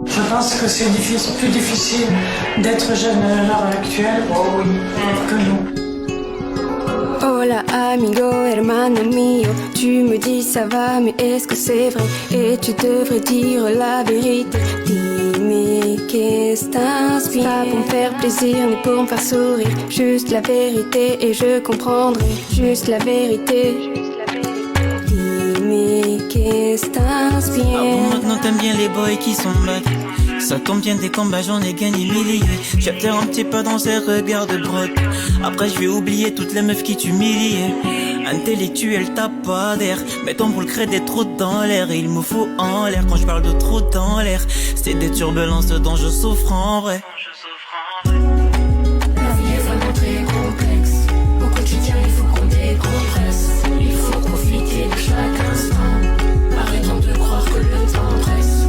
Je pense que c'est plus difficile d'être jeune à l'heure actuelle que nous. Hola amigo, hermano mío, tu me dis ça va, mais est-ce que c'est vrai? Et tu devrais dire la vérité. Dis-moi qu'est-ce t'inspire? Pas pour me faire plaisir, ni pour me faire sourire. Juste la vérité et je comprendrai. Juste la vérité. Dis-moi qu'est-ce t'inspire? Ah bon, maintenant t'aimes bien les boys qui sont black. Ça tombe bien, des combats, j'en ai gagné milliers. J'ai peut-être un petit peu dans ces regards de broc. Après je vais oublier toutes les meufs qui t'humiliaient. Intellectuel, t'as pas d'air. Mais ton boule crée des trous dans l'air. Et il me faut en l'air quand je parle de trous dans l'air. C'est des turbulences dont je souffre en vrai. La vie est vraiment très complexe. Au quotidien il faut qu'on décompresse. Il faut profiter de chaque instant. Arrêtons de croire que le temps presse.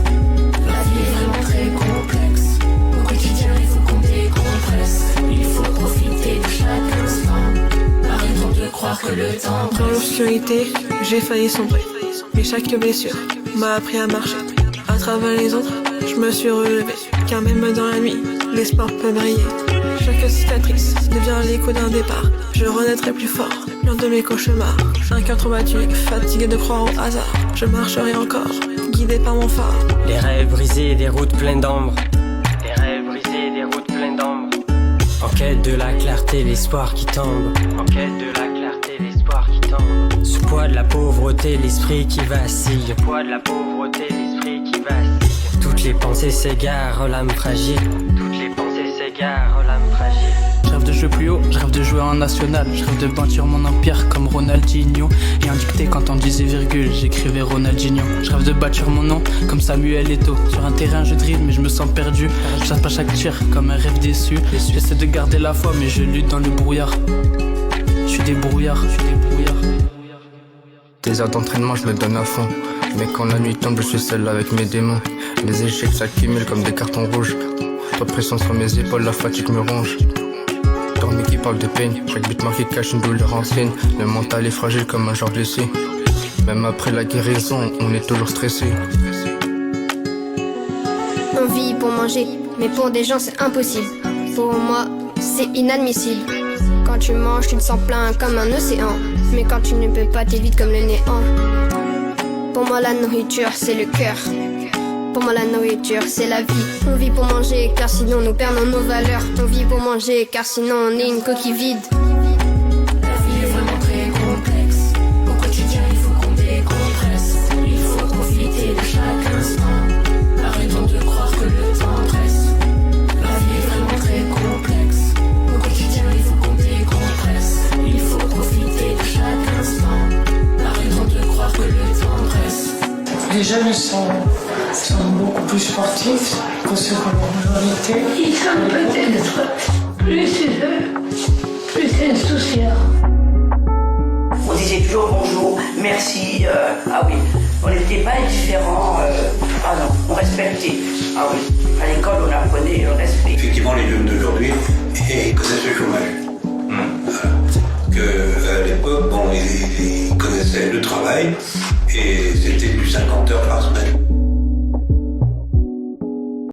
La vie est vraiment très complexe. Au quotidien il faut qu'on décompresse. Il faut profiter de chaque instant. Arrêtons de croire que le temps presse. Dans l'obscurité, j'ai failli sombrer. Mais chaque blessure m'a appris à marcher. À travers les autres, je me suis relevé. Car même dans la nuit, l'espoir peut briller. Chaque cicatrice devient l'écho d'un départ. Je renaîtrai plus fort, lors de mes cauchemars. J'ai un cœur trop battu, fatigué de croire au hasard. Je marcherai encore, guidé par mon phare. Les rêves brisés, des routes pleines d'ombre. Les rêves brisés, des routes pleines d'ombre. En quête de la clarté, l'espoir qui tombe. En quête de la clarté, l'espoir qui tombe. Ce poids de la pauvreté, l'esprit qui vacille. Ce poids de la pauvreté, l'esprit qui vacille. Toutes les pensées s'égarent, l'âme fragile. Toutes les pensées s'égarent, l'âme fragile. Je rêve de jouer plus haut, je rêve de jouer en national. Je rêve de bâtir mon empire comme Ronaldinho. Et en dictée quand on disait virgule, j'écrivais Ronaldinho. Je rêve de bâtir mon nom comme Samuel Eto'o. Sur un terrain je dribble mais je me sens perdu. Je chasse pas chaque tir comme un rêve déçu. J'essaie de garder la foi mais je lutte dans le brouillard. Je suis des brouillards. Des heures d'entraînement je me donne à fond. Mais quand la nuit tombe je suis seul avec mes démons. Les échecs s'accumulent comme des cartons rouges. Trop de pression sur mes épaules, la fatigue me ronge. Dormi qui parle de peine, chaque beat marqué cache une douleur ancienne. Le mental est fragile comme un genre blessé. Même après la guérison, on est toujours stressé. On vit pour manger, mais pour des gens c'est impossible. Pour moi, c'est inadmissible. Quand tu manges, tu te sens plein comme un océan. Mais quand tu ne peux pas, t'es vide comme le néant. Pour moi la nourriture c'est le cœur. Pour moi la nourriture c'est la vie. On vit pour manger car sinon nous perdons nos valeurs. On vit pour manger car sinon on est une coquille vide. La vie est vraiment très complexe. Au quotidien il faut qu'on décompresse. Il faut profiter de chaque instant. Arrêtons de croire que le temps presse. La vie est vraiment très complexe. Au quotidien il faut qu'on décompresse. Il faut profiter de chaque instant. Arrêtons de croire que le temps presse. Les jeunes sont beaucoup plus sportifs que ceux de la majorité. Ils sont peut-être plus insouciants. On disait toujours bonjour, merci, ah oui, on n'était pas indifférents, ah non, on respectait, ah oui, à l'école on apprenait le respect.